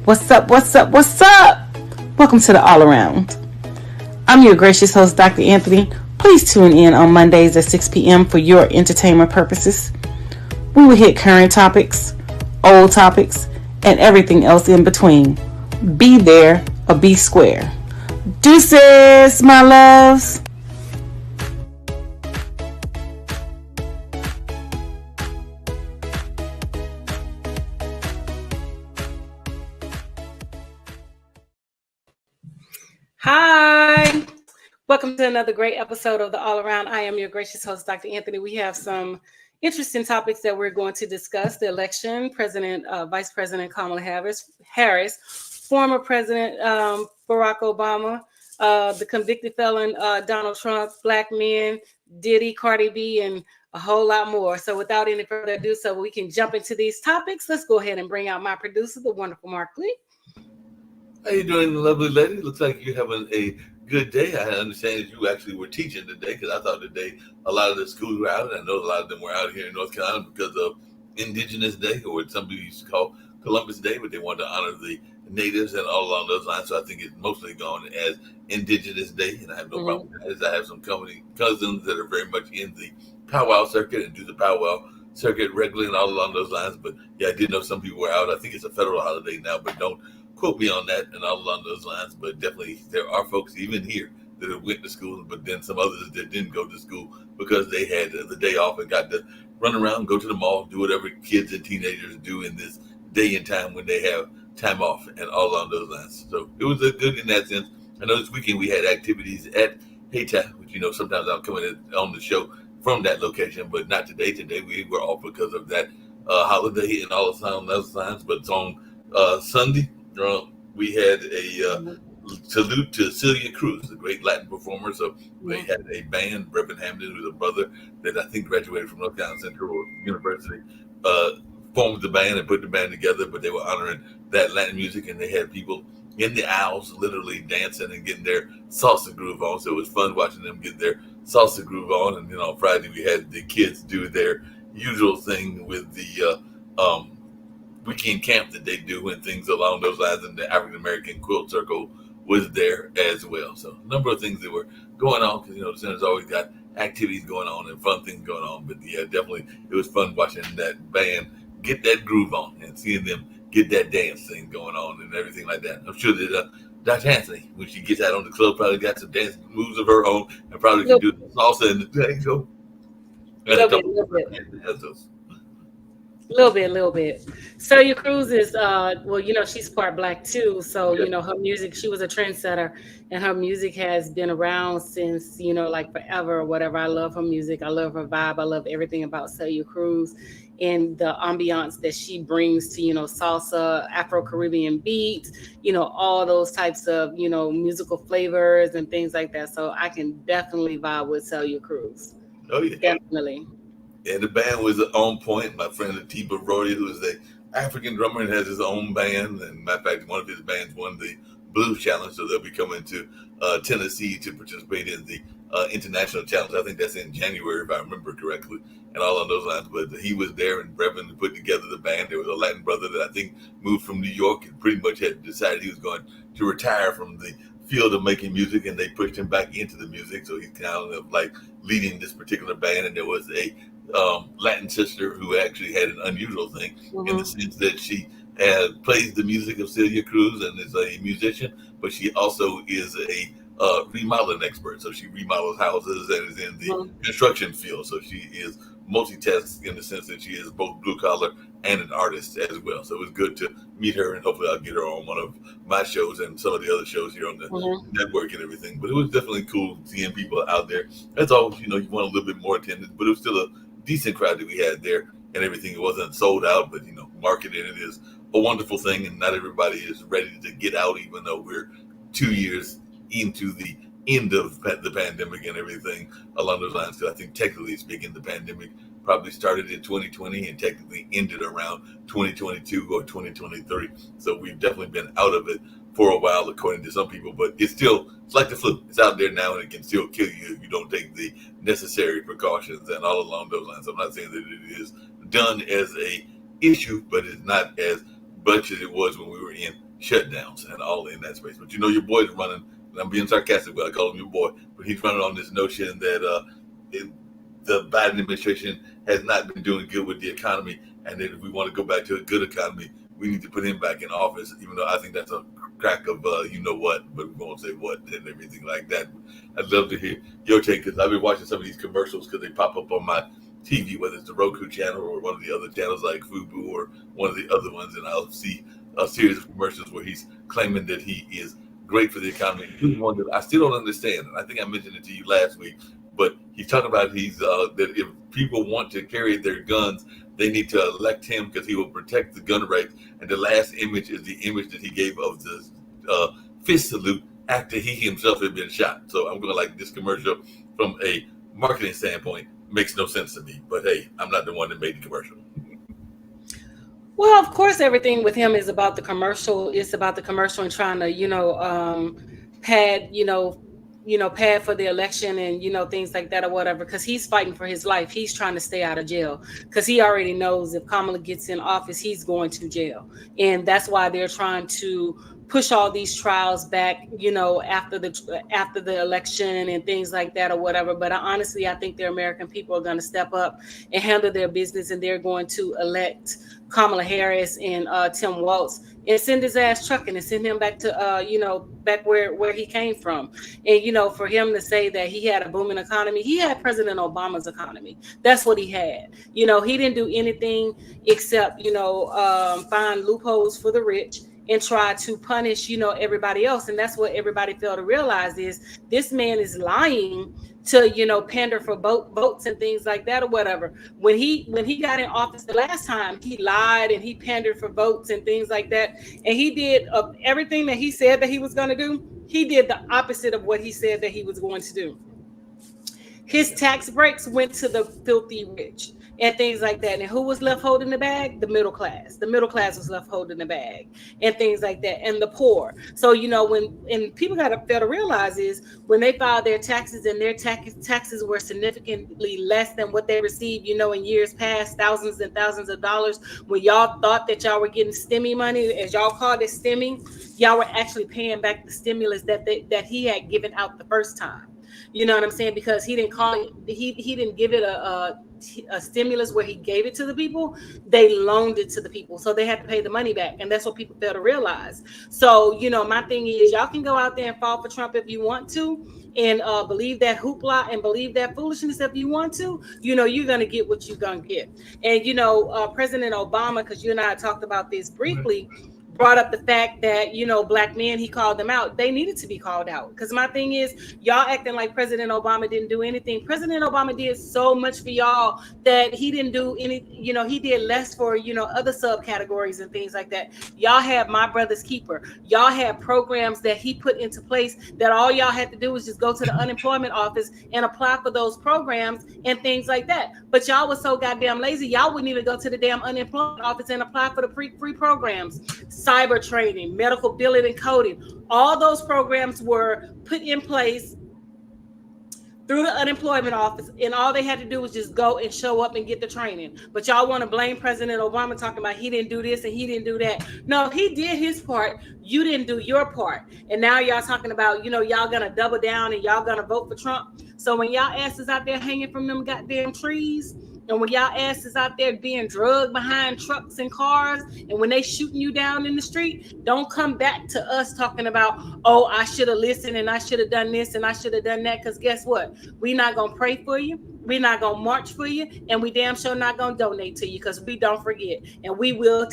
What's up? What's up? What's up? Welcome to the AwlAround. I'm your gracious host, Dr. Anthony. Please tune in on Mondays at 6 p.m. for your entertainment purposes. We will hit current topics, old topics, and everything else in between. Be there or be square. Deuces, my loves. Hi. Welcome to another great episode of the AwlAround. I am your gracious host, Dr. Anthony. We have some interesting topics that we're going to discuss. The election, Vice President Kamala Harris, former President Barack Obama, the convicted felon Donald Trump, black men, Diddy, Cardi B, and a whole lot more. So without any further ado, so we can jump into these topics, let's go ahead and bring out my producer, the wonderful Mark Lee. How you doing, lovely lady? Looks like you're having a good day. I understand that you actually were teaching today, because I thought today a lot of the schools were out, and I know a lot of them were out here in North Carolina because of Indigenous Day, or what some people used to call Columbus Day, but they wanted to honor the natives and all along those lines. So I think it's mostly gone as Indigenous Day, and I have no problem with that. I have some cousins that are very much in the powwow circuit and do the powwow circuit regularly and all along those lines. But yeah, I did know some people were out. I think it's a federal holiday now, but don't quote me on that and all along those lines. But definitely there are folks even here that have went to school, but then some others that didn't go to school because they had the day off and got to run around, go to the mall, do whatever kids and teenagers do in this day and time when they have time off and all along those lines. So it was good in that sense. I know this weekend we had activities at Hayti, which, you know, sometimes I'm coming on the show from that location, but not today. Today we were off because of that holiday and all along those lines. But it's on Sunday. We had a salute to Celia Cruz, the great Latin performer. So they had a band, Reverend Hamden, who's a brother that I think graduated from North Carolina Central University, formed the band and put the band together, but they were honoring that Latin music, and they had people in the aisles literally dancing and getting their salsa groove on. So it was fun watching them get their salsa groove on. And then on Friday, we had the kids do their usual thing with the weekend camp that they do and things along those lines, and the African American quilt circle was there as well. So a number of things that were going on, because, you know, the center's always got activities going on and fun things going on. But yeah, definitely it was fun watching that band get that groove on and seeing them get that dance thing going on and everything like that. I'm sure that Dr. Anthony, when she gets out on the club, probably got some dance moves of her own and probably can do the salsa and the tango. Little bit. Celia Cruz is, well, you know, she's part black too. So, you know, her music, she was a trendsetter, and her music has been around since, you know, like forever or whatever. I love her music. I love her vibe. I love everything about Celia Cruz and the ambiance that she brings to, you know, salsa, Afro-Caribbean beats, you know, all those types of, you know, musical flavors and things like that. So I can definitely vibe with Celia Cruz. Oh, yeah. Definitely. And the band was on point. My friend Atiba Brody, who is an African drummer and has his own band, and matter of fact, one of his bands won the Blues Challenge, so they'll be coming to Tennessee to participate in the International Challenge. I think that's in January, if I remember correctly, and all on those lines. But he was there, and Reverend put together the band. There was a Latin brother that I think moved from New York and pretty much had decided he was going to retire from the field of making music, and they pushed him back into the music. So he's kind of like leading this particular band. And there was a Latin sister who actually had an unusual thing in the sense that she plays the music of Celia Cruz and is a musician, but she also is a remodeling expert. So she remodels houses and is in the construction field. So she is multitask in the sense that she is both blue collar and an artist as well. So it was good to meet her, and hopefully I'll get her on one of my shows and some of the other shows here on the network and everything. But it was definitely cool seeing people out there. That's all, you know, you want a little bit more attendance, but it was still a decent crowd that we had there and everything. It wasn't sold out, but, you know, marketing it is a wonderful thing, and not everybody is ready to get out, even though we're 2 years into the end of the pandemic and everything along those lines. Because I think technically speaking, the pandemic probably started in 2020 and technically ended around 2022 or 2023. So we've definitely been out of it for a while, according to some people, but it's like the flu. It's out there now, and it can still kill you if you don't take the necessary precautions and all along those lines. I'm not saying that it is done as a issue, but it's not as much as it was when we were in shutdowns and all in that space. But your boy's running, and I'm being sarcastic, but I call him your boy, but he's running on this notion that the Biden administration has not been doing good with the economy, and that if we want to go back to a good economy, we need to put him back in office, even though I think that's a crack of you know what, but we won't say what and everything like that. I'd love to hear your take, because I've been watching some of these commercials because they pop up on my TV, whether it's the Roku channel or one of the other channels like Fubu or one of the other ones, and I'll see a series of commercials where he's claiming that he is great for the economy. Here's one that I still don't understand, and I think I mentioned it to you last week, but he's talking about that if people want to carry their guns, they need to elect him because he will protect the gun rights. And the last image is the image that he gave of the fist salute after he himself had been shot. So I'm going to like this commercial from a marketing standpoint. Makes no sense to me. But hey, I'm not the one that made the commercial. Well, of course, everything with him is about the commercial. It's about the commercial and trying to, pad, pad for the election and, things like that or whatever, because he's fighting for his life. He's trying to stay out of jail because he already knows if Kamala gets in office, he's going to jail. And that's why they're trying to push all these trials back, after the election and things like that or whatever. But honestly, I think the American people are going to step up and handle their business, and they're going to elect Kamala Harris and Tim Walz and send his ass trucking and send him back to, back where he came from. And, for him to say that he had a booming economy, he had President Obama's economy. That's what he had. He didn't do anything except, find loopholes for the rich and try to punish, everybody else. And that's what everybody failed to realize is this man is lying to, pander for votes and things like that or whatever. When he got in office the last time, he lied and he pandered for votes and things like that. And he did everything that he said that he was going to do. He did the opposite of what he said that he was going to do. His tax breaks went to the filthy rich and things like that. And who was left holding the bag? The middle class. The middle class was left holding the bag and things like that. And the poor. So, when people got to fail to realize is when they filed their taxes and their taxes were significantly less than what they received, in years past, thousands and thousands of dollars, when y'all thought that y'all were getting stimmy money, as y'all called it stimmy, y'all were actually paying back the stimulus that he had given out the first time. You know what I'm saying? Because he didn't call it, he didn't give it a stimulus where he gave it to the people. They loaned it to the people, so they had to pay the money back, and that's what people fail to realize. So my thing is, y'all can go out there and fall for Trump if you want to, and believe that hoopla and believe that foolishness if you want to. You're gonna get what you're gonna get. And President Obama, because you and I talked about this briefly, brought up the fact that black men, he called them out. They needed to be called out, because my thing is, y'all acting like President Obama didn't do anything. President Obama did so much for y'all that he didn't do any. He did less for other subcategories and things like that. Y'all had My Brother's Keeper. Y'all had programs that he put into place that all y'all had to do was just go to the unemployment office and apply for those programs and things like that. But y'all was so goddamn lazy, y'all wouldn't even go to the damn unemployment office and apply for the free programs. Cyber training, medical billing and coding, all those programs were put in place through the unemployment office, and all they had to do was just go and show up and get the training. But y'all want to blame President Obama, talking about he didn't do this and he didn't do that. No, he did his part. You didn't do your part. And now y'all talking about, y'all gonna double down and y'all gonna vote for Trump. So when y'all asses out there hanging from them goddamn trees, and when y'all asses out there being drugged behind trucks and cars, and when they shooting you down in the street, don't come back to us talking about, oh, I should have listened and I should have done this and I should have done that. Because guess what? We're not going to pray for you. We're not going to march for you. And we damn sure not going to donate to you, because we don't forget. And we will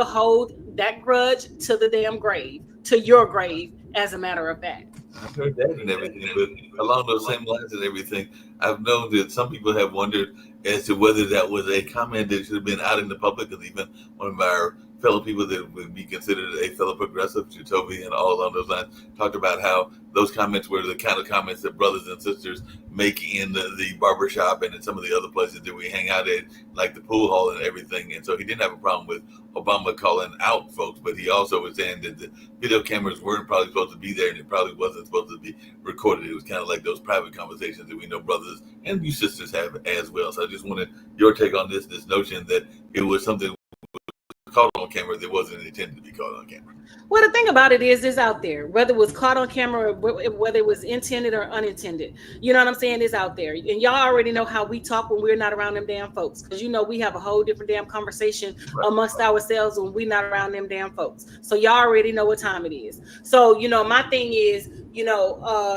hold that grudge to the damn grave, to your grave, as a matter of fact. I've heard that and everything, but along those same lines and everything, I've known that some people have wondered as to whether that was a comment that should have been out in the public, because even one of our fellow people that would be considered a fellow progressive, Jacoby and all along those lines, talked about how those comments were the kind of comments that brothers and sisters make in the barbershop and in some of the other places that we hang out at, like the pool hall and everything. And so he didn't have a problem with Obama calling out folks, but he also was saying that the video cameras weren't probably supposed to be there, and it probably wasn't supposed to be recorded. It was kind of like those private conversations that we know brothers and you sisters have as well. So I just wanted your take on this notion that it was something caught on camera that wasn't intended to be caught on camera. Well, the thing about it is out there, whether it was caught on camera, or whether it was intended or unintended. You know what I'm saying? Is out there, and y'all already know how we talk when we're not around them damn folks, because we have a whole different damn conversation Right. amongst ourselves when we're not around them damn folks. So y'all already know what time it is. So my thing is,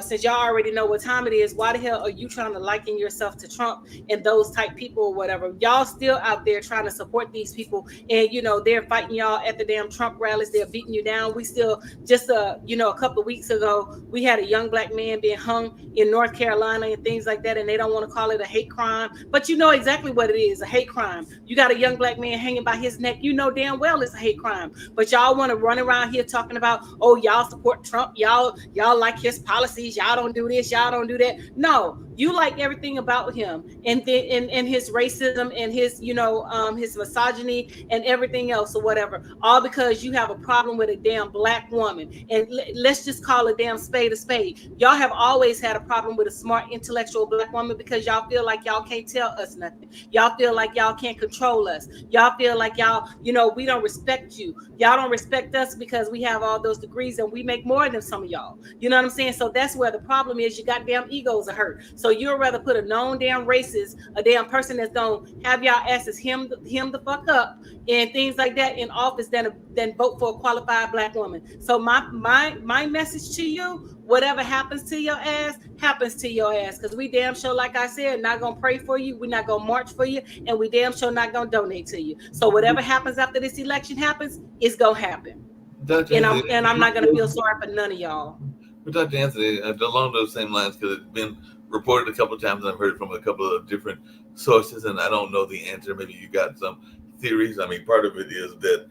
since y'all already know what time it is, why the hell are you trying to liken yourself to Trump and those type people or whatever? Y'all still out there trying to support these people, and they're fighting y'all at the damn Trump rallies. They're beating you down. We still just a couple of weeks ago, we had a young black man being hung in North Carolina and things like that, and they don't want to call it a hate crime, but you know exactly what it is, a hate crime. You got a young black man hanging by his neck, damn well it's a hate crime. But y'all want to run around here talking about, oh, y'all support Trump, y'all like his policies, y'all don't do this, y'all don't do that. No, you like everything about him, and his racism and his his misogyny and everything else or whatever, all because you have a problem with a damn black woman. And let's just call a damn spade a spade. Y'all have always had a problem with a smart, intellectual black woman, because y'all feel like y'all can't tell us nothing. Y'all feel like y'all can't control us. Y'all feel like y'all, we don't respect you. Y'all don't respect us because we have all those degrees and we make more than some of y'all. You know what I'm saying? So that's where the problem is. You got damn egos are hurt. So you'd rather put a known damn racist, a damn person that's gonna have y'all asses him the fuck up and things like that in office than vote for a qualified black woman. So my message to you: whatever happens to your ass, happens to your ass. Because we damn sure, like I said, not gonna pray for you. We're not gonna march for you, and we damn sure not gonna donate to you. So whatever happens after this election happens, it's gonna happen. And I'm not gonna feel sorry for none of y'all. But Dr. Anthony, along those same lines, because it's been reported a couple of times, and I've heard from a couple of different sources, and I don't know the answer. Maybe you got some theories. I mean, part of it is that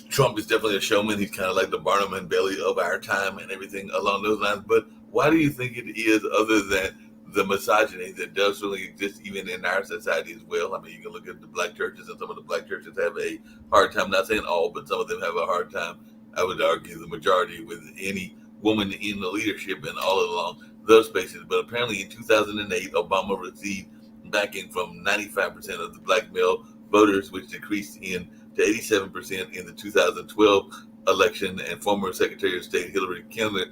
Trump is definitely a showman. He's kind of like the Barnum and Bailey of our time and everything along those lines. But why do you think it is, other than the misogyny that does really exist even in our society as well? I mean, you can look at the black churches, and some of the black churches have a hard time, not saying all, but some of them have a hard time, I would argue the majority, with any woman in the leadership and all along those spaces. But apparently in 2008, Obama received backing from 95% of the black male voters, which decreased to 87% in the 2012 election, and former Secretary of State Hillary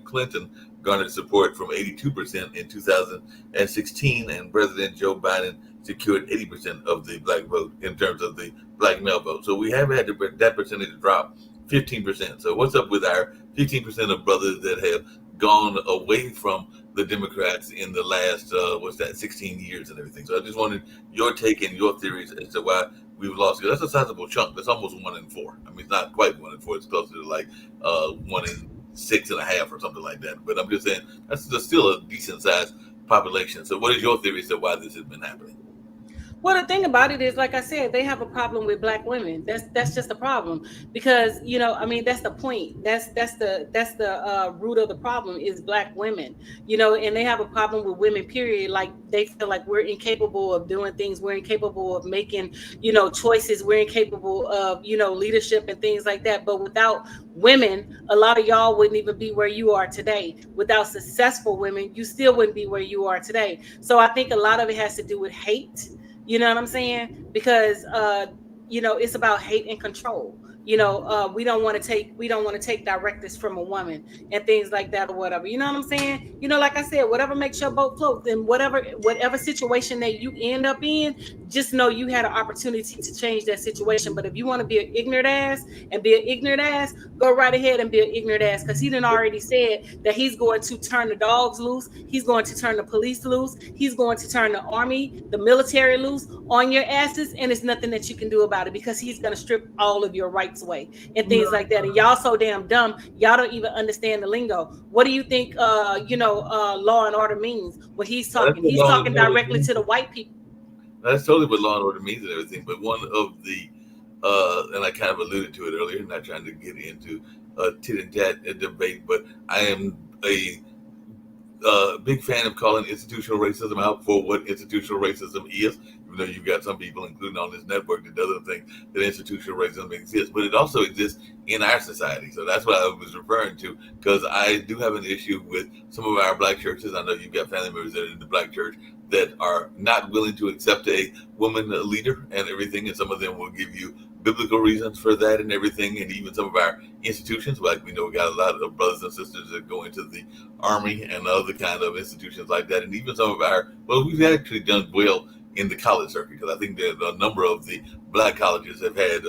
Clinton garnered support from 82% in 2016, and President Joe Biden secured 80% of the black vote in terms of the black male vote. So we have had that percentage drop 15%. So what's up with our 15% of brothers that have gone away from the Democrats in the last 16 years and everything? So I just wanted your take and your theories as to why we've lost. That's a sizable chunk. That's almost 1 in 4. I mean, it's not quite 1 in 4. It's closer to like 1 in 6.5 or something like that. But I'm just saying that's still a decent sized population. So what is your theory as to why this has been happening? Well, the thing about it is, like I said, they have a problem with black women. That's just a problem, because I mean, that's the point. That's the root of the problem is black women. And they have a problem with women. Period. Like they feel like we're incapable of doing things. We're incapable of making choices. We're incapable of leadership and things like that. But without women, a lot of y'all wouldn't even be where you are today. Without successful women, you still wouldn't be where you are today. So I think a lot of it has to do with hate. You know what I'm saying? Because it's about hate and control. We don't want to take directives from a woman and things like that or whatever. You know what I'm saying? Like I said, whatever makes your boat float, then whatever situation that you end up in, just know you had an opportunity to change that situation. But if you want to be an ignorant ass, go right ahead and be an ignorant ass, because he done already said that he's going to turn the dogs loose. He's going to turn the police loose. He's going to turn the army, the military loose on your asses, and it's nothing that you can do about it, because he's going to strip all of your rights away and things like that. And y'all so damn dumb, y'all don't even understand the lingo. What do you think law and order means when he's talking? He's talking directly to the white people. That's totally what law and order means and everything. But one of the and I kind of alluded to it earlier, not trying to get into a tit and tat debate, but I am a big fan of calling institutional racism out for what institutional racism is. Even though you've got some people, including on this network, that doesn't think that institutional racism exists, but it also exists in our society. So that's what I was referring to, because I do have an issue with some of our black churches. I know you've got family members that are in the black church that are not willing to accept a woman leader and everything, and some of them will give you biblical reasons for that and everything, and even some of our institutions. Like we know we got a lot of brothers and sisters that go into the army and other kind of institutions like that, and even some of our we've actually done well in the college circuit because I think that a number of the black colleges have had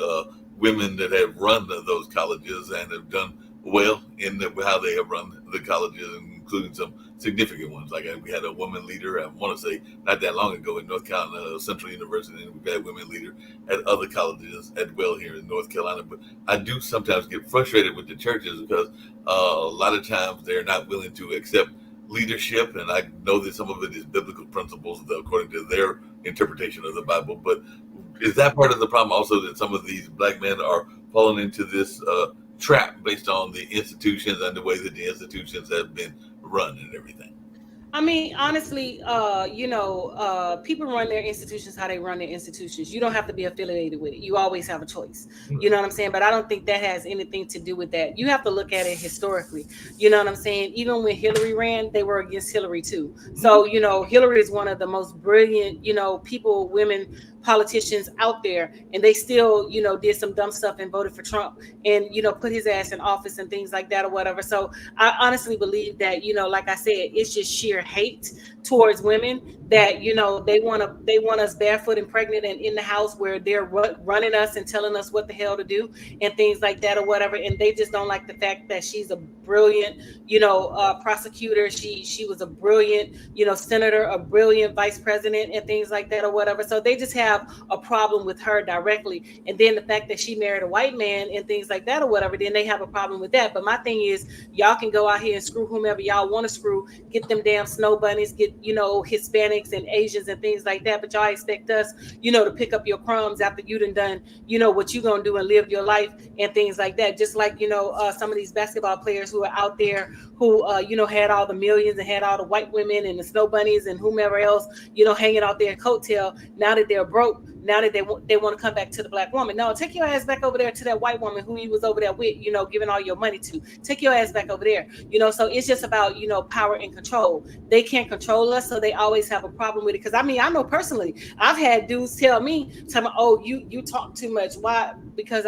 women that have run those colleges and have done well in how they have run the colleges, including some significant ones. Like we had a woman leader, I want to say not that long ago in North Carolina Central University, and we've had women leader at other colleges as well here in North Carolina. But I do sometimes get frustrated with the churches because a lot of times they're not willing to accept leadership, and I know that some of it is biblical principles according to their interpretation of the Bible. But is that part of the problem also that some of these black men are falling into this trap based on the institutions and the way that the institutions have been run and everything? I mean, honestly, people run their institutions how they run their institutions. You don't have to be affiliated with it. You always have a choice. You know what I'm saying? But I don't think that has anything to do with that. You have to look at it historically. You know what I'm saying? Even when Hillary ran, they were against Hillary too. So, Hillary is one of the most brilliant, women politicians out there, and they still, did some dumb stuff and voted for Trump and, put his ass in office and things like that or whatever. So I honestly believe that, like I said, it's just sheer hate towards women that they want us barefoot and pregnant and in the house where they're running us and telling us what the hell to do and things like that or whatever. And they just don't like the fact that she's a brilliant prosecutor. She was a brilliant senator, a brilliant vice president and things like that or whatever. So they just have a problem with her directly. And then the fact that she married a white man and things like that or whatever, then they have a problem with that. But my thing is, y'all can go out here and screw whomever y'all want to screw, get them damn snow bunnies, get Hispanics and Asians and things like that, but y'all expect us to pick up your crumbs after you done what you gonna do and live your life and things like that. Just like some of these basketball players who are out there who had all the millions and had all the white women and the snow bunnies and whomever else hanging out there coattail. Now that they're broke, now that they want to come back to the black woman. No, take your ass back over there to that white woman who you was over there with, giving all your money to. Take your ass back over there. So it's just about power and control. They can't control us, so they always have a problem with it. Because I mean, I know personally, I've had dudes tell me, oh, you talk too much. Why? Because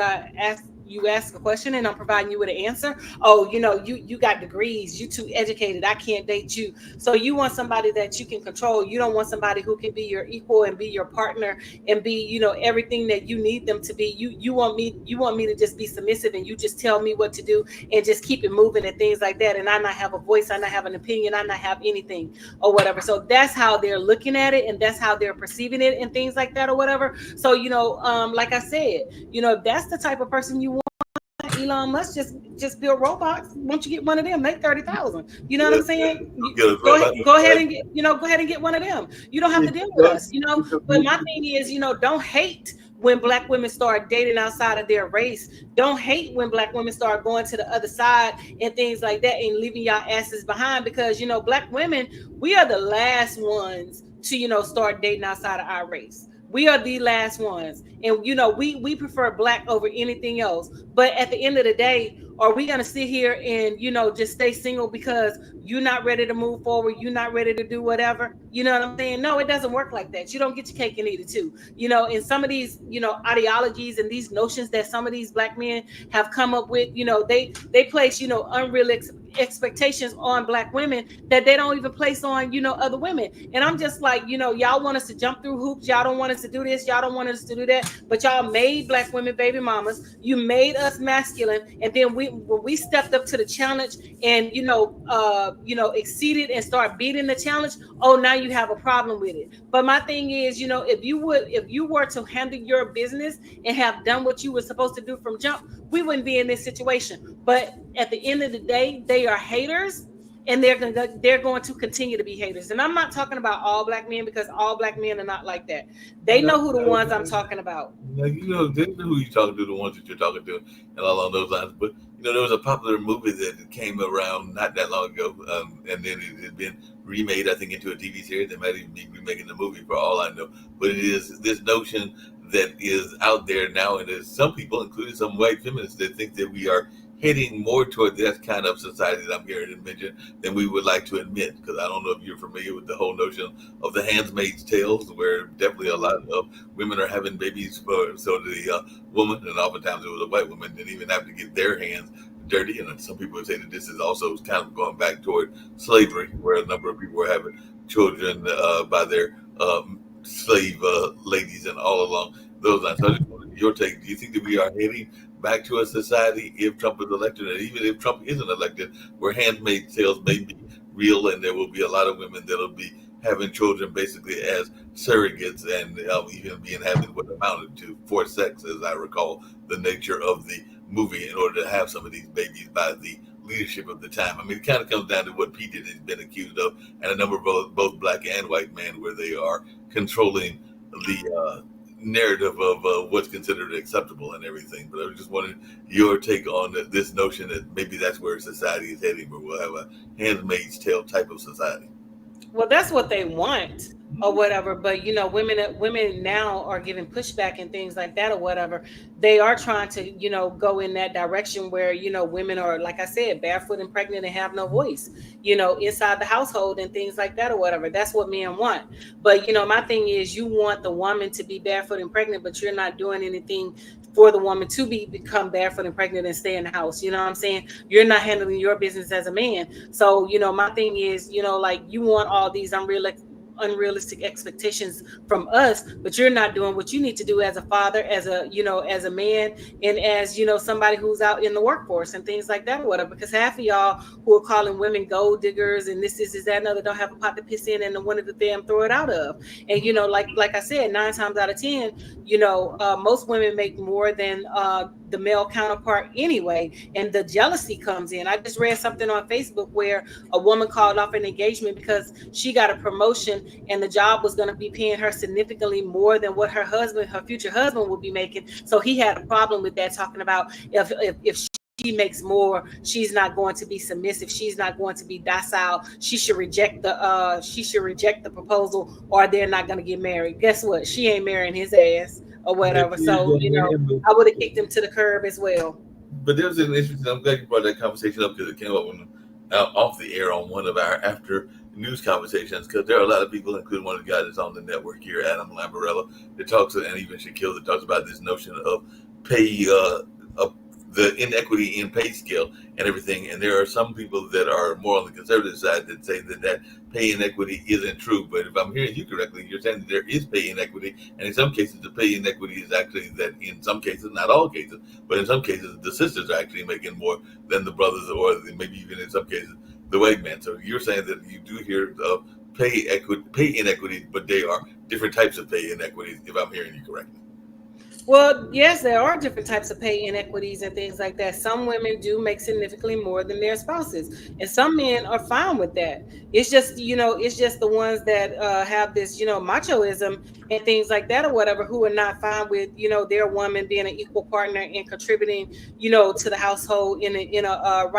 you ask a question and I'm providing you with an answer. Oh, you got degrees, you too educated, I can't date you. So you want somebody that you can control. You don't want somebody who can be your equal and be your partner and be everything that you need them to be. You want me to just be submissive and you just tell me what to do and just keep it moving and things like that, and I not have a voice, I not have an opinion, I not have anything or whatever. So that's how they're looking at it and that's how they're perceiving it and things like that or whatever. So like I said, if that's the type of person you want, Elon Musk just build robots. Once you get one of them, make 30,000. You know what I'm saying? Go ahead and get one of them. You don't have to deal with us. But my thing is, don't hate when black women start dating outside of their race. Don't hate when black women start going to the other side and things like that and leaving y'all asses behind, because black women, we are the last ones to start dating outside of our race. We are the last ones. And, we prefer black over anything else. But at the end of the day, are we going to sit here and, just stay single because you're not ready to move forward? You're not ready to do whatever? You know what I'm saying? No, it doesn't work like that. You don't get your cake and eat it too. And some of these, ideologies and these notions that some of these black men have come up with, they place, unrealistic expectations on black women that they don't even place on, other women. And I'm just like, y'all want us to jump through hoops. Y'all don't want us to do this. Y'all don't want us to do that. But y'all made black women baby mamas. You made us masculine. And then when we stepped up to the challenge and, exceeded and start beating the challenge, oh, now you have a problem with it. But my thing is, if you were to handle your business and have done what you were supposed to do from jump, we wouldn't be in this situation. But at the end of the day, they are haters, and they're going to continue to be haters. And I'm not talking about all black men, because all black men are not like that. They know who the ones I'm talking about. They know who you're talking to, the ones that you're talking to, and all along those lines. But there was a popular movie that came around not that long ago, and then it had been remade, I think, into a TV series. They might even be remaking the movie for all I know. But it is this notion that is out there now, and there's some people, including some white feminists, that think that we are heading more toward that kind of society that I'm hearing it mentioned than we would like to admit. Because I don't know if you're familiar with the whole notion of the handmaid's tales, where definitely a lot of women are having babies for so the woman, and oftentimes it was a white woman, didn't even have to get their hands dirty. And some people would say that this is also kind of going back toward slavery, where a number of people were having children by their slave ladies and all along those lines. So I just wanted your take. Do you think that we are heading back to a society, if Trump is elected, and even if Trump isn't elected, where handmaid tales may be real, and there will be a lot of women that'll be having children basically as surrogates, and even being having what amounted to forced sex, as I recall the nature of the movie, in order to have some of these babies by the leadership of the time. I mean, it kind of comes down to what Pete has been accused of, and a number of both black and white men, where they are controlling the narrative of what's considered acceptable and everything. But I was just wondering your take on this notion that maybe that's where society is heading, where we'll have a handmaid's tale type of society. Well, that's what they want or whatever. But women now are giving pushback and things like that or whatever. They are trying to, go in that direction where, women are, like I said, barefoot and pregnant and have no voice, inside the household and things like that or whatever. That's what men want. But, my thing is, you want the woman to be barefoot and pregnant, but you're not doing anything for the woman to become barefoot and pregnant and stay in the house. You know what I'm saying? You're not handling your business as a man. So, my thing is, like, you want all these unrealistic expectations from us, but you're not doing what you need to do as a father, as a man, and as somebody who's out in the workforce and things like that or whatever. Because half of y'all who are calling women gold diggers and this is that and other don't have a pot to piss in and the one of the damn throw it out of. And like I said, 9 times out of 10, most women make more than the male counterpart anyway, and the jealousy comes in. I just read something on Facebook where a woman called off an engagement because she got a promotion and the job was going to be paying her significantly more than what her future husband would be making. So he had a problem with that, talking about if she makes more, she's not going to be submissive, she's not going to be docile, she should reject the proposal, or they're not going to get married. Guess what? She ain't marrying his ass or whatever. So I would have kicked him to the curb as well. But there's an interesting. I'm glad you brought that conversation up, because it came up off the air on one of our after news conversations. Because there are a lot of people, including one of the guys that's on the network here, Adam Lambarella, that talks, and even Shaquille, that talks about this notion of pay, of the inequity in pay scale and everything. And there are some people that are more on the conservative side that say that pay inequity isn't true. But if I'm hearing you correctly, you're saying that there is pay inequity, and in some cases the pay inequity is actually that in some cases, not all cases, but in some cases the sisters are actually making more than the brothers, or maybe even in some cases the white man. So you're saying that you do hear of pay inequity, but they are different types of pay inequities, if I'm hearing you correctly. Well, yes, there are different types of pay inequities and things like that. Some women do make significantly more than their spouses, and some men are fine with that. It's just, it's just the ones that have this, machoism and things like that or whatever, who are not fine with, their woman being an equal partner and contributing, to the household in a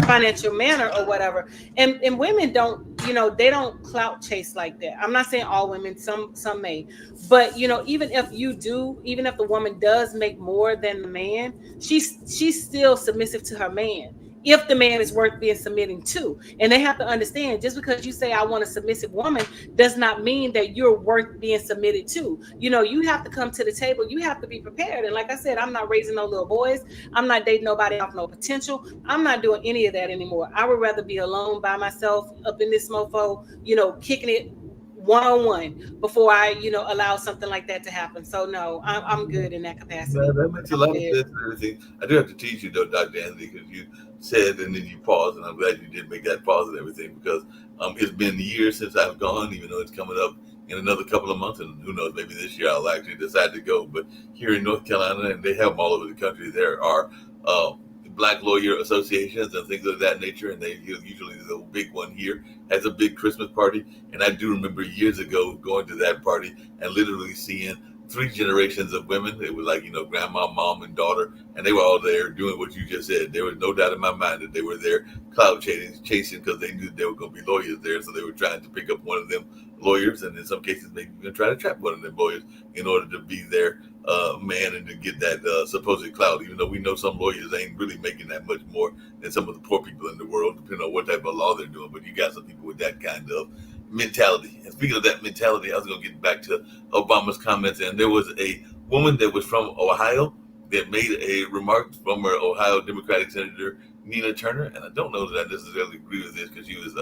financial manner or whatever. And women don't, they don't clout chase like that. I'm not saying all women, some may, but even if the woman does make more than the man, she's still submissive to her man, if the man is worth being submitting to. And they have to understand, just because you say I want a submissive woman does not mean that you're worth being submitted to. You have to come to the table, you have to be prepared. And like I said, I'm not raising no little boys, I'm not dating nobody off no potential, I'm not doing any of that anymore. I would rather be alone by myself up in this mofo, kicking it one-on-one before I, allow something like that to happen. So no, I'm good in that capacity. That makes a lot of sense and everything. I do have to teach you though, Dr. Anthony, because you said and then you paused, and I'm glad you did make that pause and everything, because it's been years since I've gone, even though it's coming up in another couple of months, and who knows, maybe this year I'll actually decide to go. But here in North Carolina, and they have them all over the country, there are Black lawyer associations and things of that nature, and they usually, the big one here has a big Christmas party. And I do remember years ago going to that party and literally seeing 3 generations of women. It was like, grandma, mom, and daughter, and they were all there doing what you just said. There was no doubt in my mind that they were there cloud chasing, because they knew there were going to be lawyers there, so they were trying to pick up one of them lawyers, and in some cases maybe even try to trap one of them lawyers in order to be there man and to get that supposed clout, even though we know some lawyers ain't really making that much more than some of the poor people in the world, depending on what type of law they're doing. But you got some people with that kind of mentality. And speaking of that mentality, I was going to get back to Obama's comments. And there was a woman that was from Ohio that made a remark from her Ohio Democratic Senator Nina Turner. And I don't know that I necessarily agree with this because she was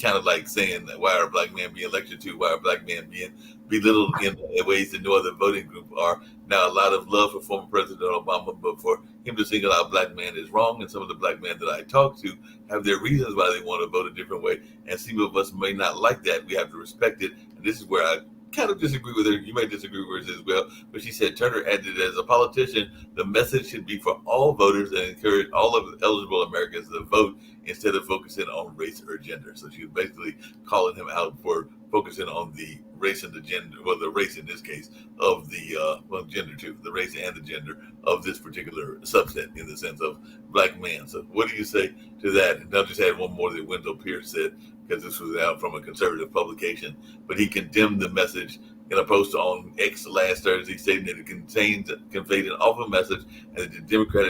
kind of like saying that why are black men being lectured to, why are black men being belittled in ways that no other voting group are. Now, a lot of love for former President Obama, but for him to single out black men is wrong. And some of the black men that I talk to have their reasons why they want to vote a different way. And some of us may not like that. We have to respect it. And this is where I kind of disagree with her. You may disagree with her as well. But she said Turner added, as a politician, the message should be for all voters and encourage all of eligible Americans to vote instead of focusing on race or gender. So she was basically calling him out for focusing on the race and the gender, well, the race in this case of the gender too, the race and the gender of this particular subset in the sense of black man. So what do you say to that? And I'll just add one more that Wendell Pierce said, because this was out from a conservative publication, but he condemned the message in a post on X last Thursday, stating that it conveyed an awful message and that the Democratic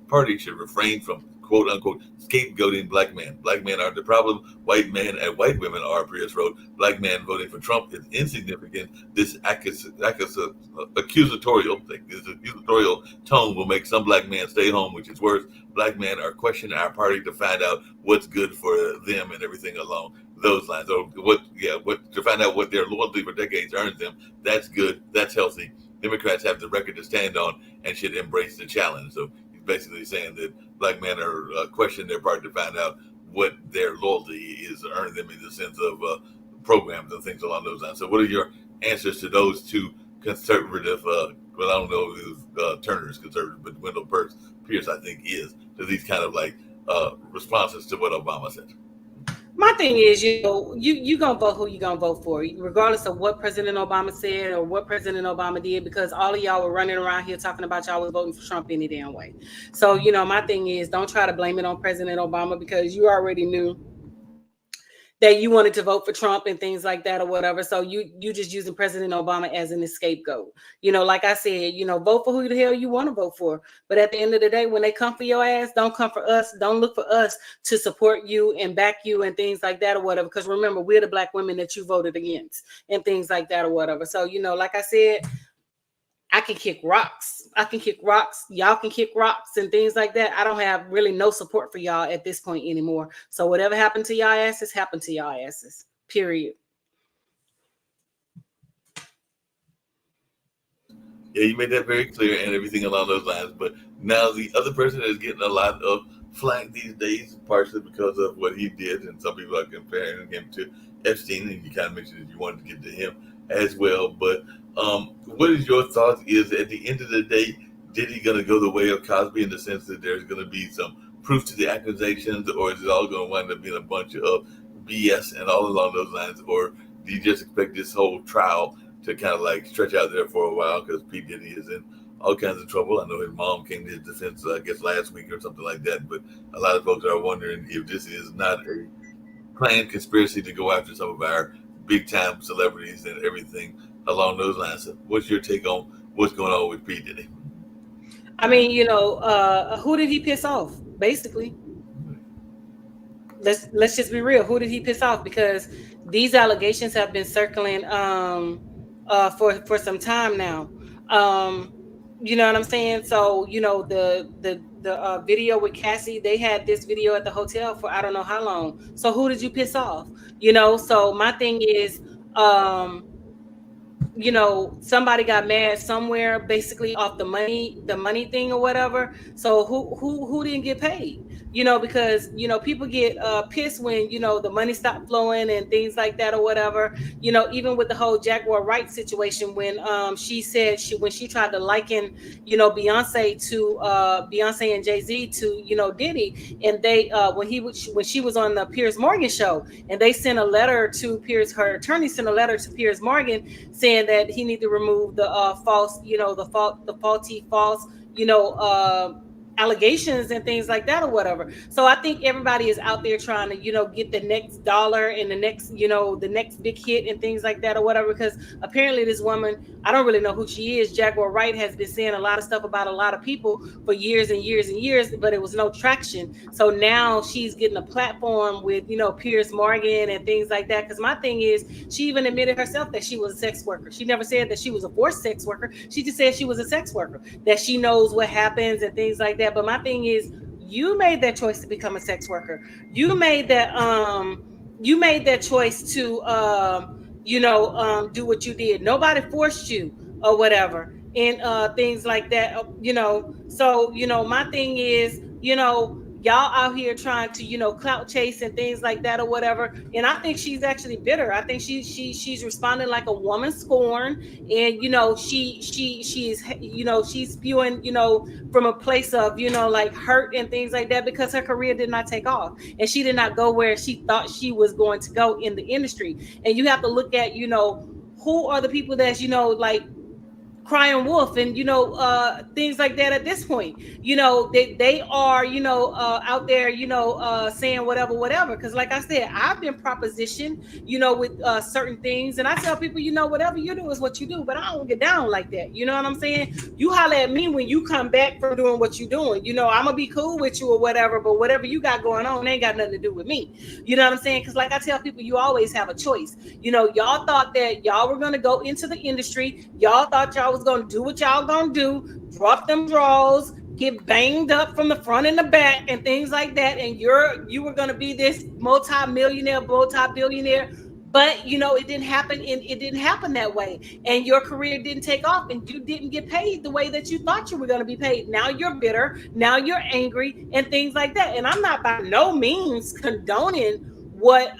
Party should refrain from quote unquote scapegoating black men. Black men are the problem. White men and white women are, Pierce wrote. Black men voting for Trump is insignificant. This accusatorial tone will make some black men stay home, which is worse. Black men are questioning our party to find out what's good for them and everything along those lines. Or to find out what their loyalty for decades earns them. That's good. That's healthy. Democrats have the record to stand on and should embrace the challenge. So basically saying that black men are questioning their part to find out what their loyalty is to earn them in the sense of programs and things along those lines. So what are your answers to those two conservative, well, I don't know if Turner is conservative, but Wendell Pierce, I think, is, to these kind of like responses to what Obama said? My thing is, you gonna vote who you gonna vote for, regardless of what President Obama said or what President Obama did, because all of y'all were running around here talking about y'all was voting for Trump any damn way. So, my thing is, don't try to blame it on President Obama, because you already knew that you wanted to vote for Trump and things like that or whatever. So you just using President Obama as an scapegoat. Like I said, vote for who the hell you want to vote for. But at the end of the day, when they come for your ass, don't come for us. Don't look for us to support you and back you and things like that or whatever. Because remember, we're the black women that you voted against and things like that or whatever. So, like I said, I can kick rocks. Y'all can kick rocks and things like that. I don't have really no support for y'all at this point anymore. So whatever happened to y'all asses, happened to y'all asses. Period. Yeah, you made that very clear and everything along those lines. But now the other person is getting a lot of flack these days, partially because of what he did, and some people are comparing him to Epstein, and you kind of mentioned that you wanted to get to him as well. But what is your thoughts? Is at the end of the day, did he going to go the way of Cosby in the sense that there's going to be some proof to the accusations, or is it all going to wind up being a bunch of BS and all along those lines, or do you just expect this whole trial to kind of like stretch out there for a while because P. Diddy is in all kinds of trouble? I know his mom came to his defense, I guess, last week or something like that. But a lot of folks are wondering if this is not a planned conspiracy to go after some of our big time celebrities and everything along those lines. So what's your take on what's going on with P. Diddy? I mean, who did he piss off? Basically, let's just be real. Who did he piss off? Because these allegations have been circling for some time now. You know what I'm saying? So, the video with Cassie, they had this video at the hotel for I don't know how long. So who did you piss off? So my thing is, somebody got mad somewhere basically off the money thing or whatever. So who didn't get paid? Because people get pissed when the money stopped flowing and things like that or whatever. Even with the whole Jaguar Wright situation, when she said when she tried to liken Beyonce to Beyonce and Jay-Z to Diddy, and they when she was on the Piers Morgan show, and they sent a letter to Piers, her attorney sent a letter to Piers Morgan saying that he need to remove the false, the faulty false allegations and things like that or whatever. So I think everybody is out there trying to, get the next dollar and the next, the next big hit and things like that or whatever. Because apparently this woman, I don't really know who she is. Jaguar Wright has been saying a lot of stuff about a lot of people for years and years and years, but it was no traction. So now she's getting a platform with, Piers Morgan and things like that. Because my thing is, she even admitted herself that she was a sex worker. She never said that she was a forced sex worker. She just said she was a sex worker, that she knows what happens and things like that. But my thing is, you made that choice to become a sex worker. You made that choice to do what you did. Nobody forced you or whatever, and things like that. So my thing is, y'all out here trying to clout chase and things like that or whatever. And I think she's actually bitter. I think she's responding like a woman scorned, and she's spewing from a place of like hurt and things like that, because her career did not take off and she did not go where she thought she was going to go in the industry. And you have to look at who are the people that's like crying wolf and things like that at this point. They are out there saying whatever, because like I said, I've been propositioned with certain things, and I tell people, whatever you do is what you do, but I don't get down like that. You know what I'm saying? You holler at me when you come back from doing what you're doing. I'm gonna be cool with you or whatever, but whatever you got going on ain't got nothing to do with me. You know what I'm saying? Because like I tell people, you always have a choice. Y'all thought that y'all were gonna go into the industry. Y'all thought y'all was gonna do what y'all gonna do, drop them draws, get banged up from the front and the back and things like that, and you were gonna be this multi-millionaire, multi-billionaire. But it didn't happen, and it didn't happen that way, and your career didn't take off, and you didn't get paid the way that you thought you were going to be paid. Now you're bitter, now you're angry and things like that. And I'm not by no means condoning what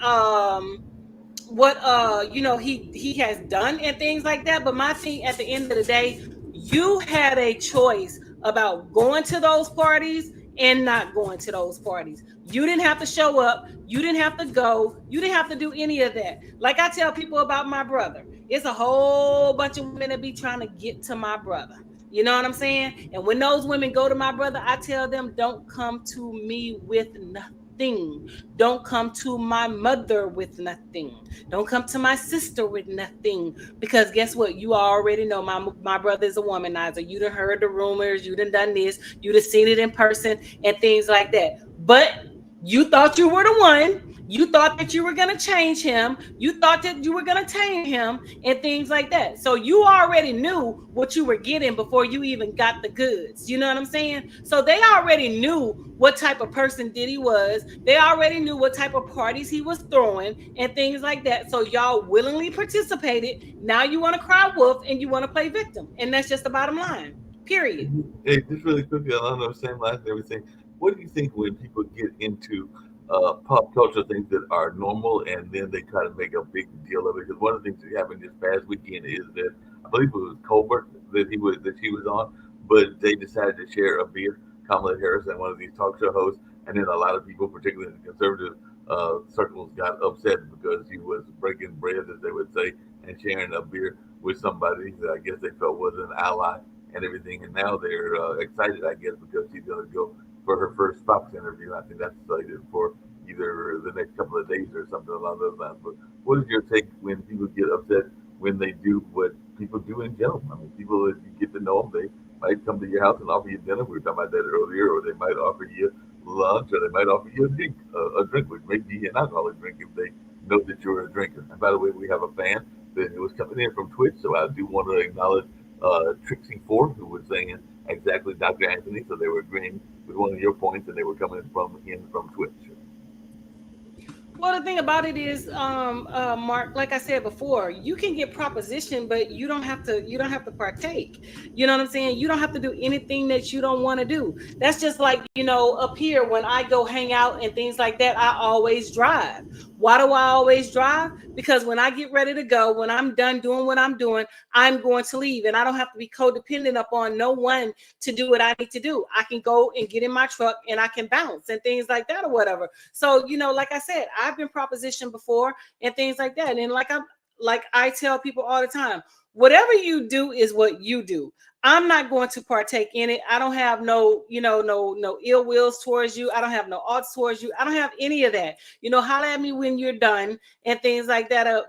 he has done and things like that. But my thing, at the end of the day, you had a choice about going to those parties and not going to those parties. You didn't have to show up, you didn't have to go, you didn't have to do any of that. Like I tell people about my brother, it's a whole bunch of women that be trying to get to my brother. You know what I'm saying? And when those women go to my brother, I tell them, don't come to me with nothing. Don't come to my mother with nothing. Don't come to my sister with nothing. Because guess what? You already know my brother is a womanizer. You done heard the rumors. You done this. You done seen it in person and things like that. But you thought you were the one. You thought that you were going to change him. You thought that you were going to tame him and things like that. So you already knew what you were getting before you even got the goods. You know what I'm saying? So they already knew what type of person Diddy was. They already knew what type of parties he was throwing and things like that. So y'all willingly participated. Now you want to cry wolf and you want to play victim. And that's just the bottom line. Period. Hey, just really quickly along those same lines and everything, what do you think when people get into pop culture things that are normal and then they try to make a big deal of it? Because one of the things that happened this past weekend is that I believe it was Colbert that she was on, but they decided to share a beer. Kamala Harris and one of these talk show hosts, and then a lot of people, particularly in the conservative circles, got upset because she was breaking bread, as they would say, and sharing a beer with somebody that I guess they felt was an ally and everything. And now they're excited, I guess, because she's going to go for her first Fox interview. I think that's slated for either the next couple of days or something along those lines. But what is your take when people get upset when they do what people do in general? I mean, people, if you get to know them, they might come to your house and offer you dinner. We were talking about that earlier, or they might offer you lunch, or they might offer you a drink, which may be an alcoholic drink if they know that you're a drinker. And by the way, we have a fan that was coming in from Twitch, so I do want to acknowledge Trixie Ford, who was saying exactly Dr. Anthony. So they were agreeing with one of your points, and they were coming from Twitch. Well, the thing about it is, Mark, like I said before, you can get proposition, but you don't have to. You don't have to partake. You know what I'm saying? You don't have to do anything that you don't want to do. That's just like up here when I go hang out and things like that. I always drive. Why do I always drive? Because when I get ready to go, when I'm done doing what I'm doing, I'm going to leave, and I don't have to be codependent upon no one to do what I need to do. I can go and get in my truck and I can bounce and things like that or whatever. So like I said, I've been propositioned before and things like that. And like I tell people all the time, whatever you do is what you do. I'm not going to partake in it. I don't have no, no ill wills towards you. I don't have no odds towards you. I don't have any of that. Holler at me when you're done and things like that.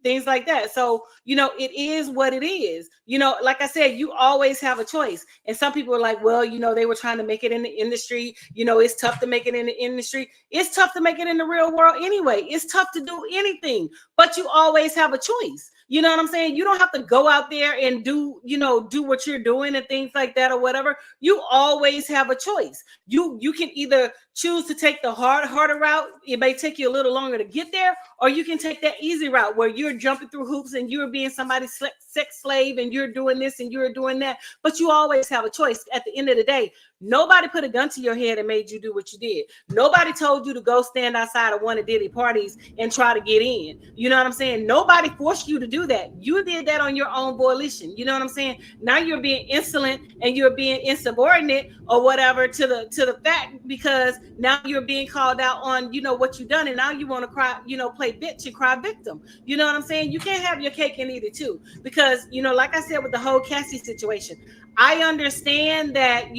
Things like that. So, it is what it is. Like I said, you always have a choice. And some people are like, well, they were trying to make it in the industry. It's tough to make it in the industry. It's tough to make it in the real world anyway. It's tough to do anything, but you always have a choice. You know what I'm saying? You don't have to go out there and do what you're doing and things like that or whatever. You always have a choice. You can either choose to take the harder route. It may take you a little longer to get there, or you can take that easy route where you're jumping through hoops and you're being somebody's sex slave and you're doing this and you're doing that. But you always have a choice. At the end of the day, nobody put a gun to your head and made you do what you did. Nobody told you to go stand outside of one of Diddy parties and try to get in. You know what I'm saying? Nobody forced you to do that. You did that on your own volition. You know what I'm saying? Now you're being insolent and you're being insubordinate or whatever to the fact, because now you're being called out on, what you've done. And now you want to cry, play bitch and cry victim. You know what I'm saying? You can't have your cake and eat it too, because, like I said, with the whole Cassie situation, I understand that,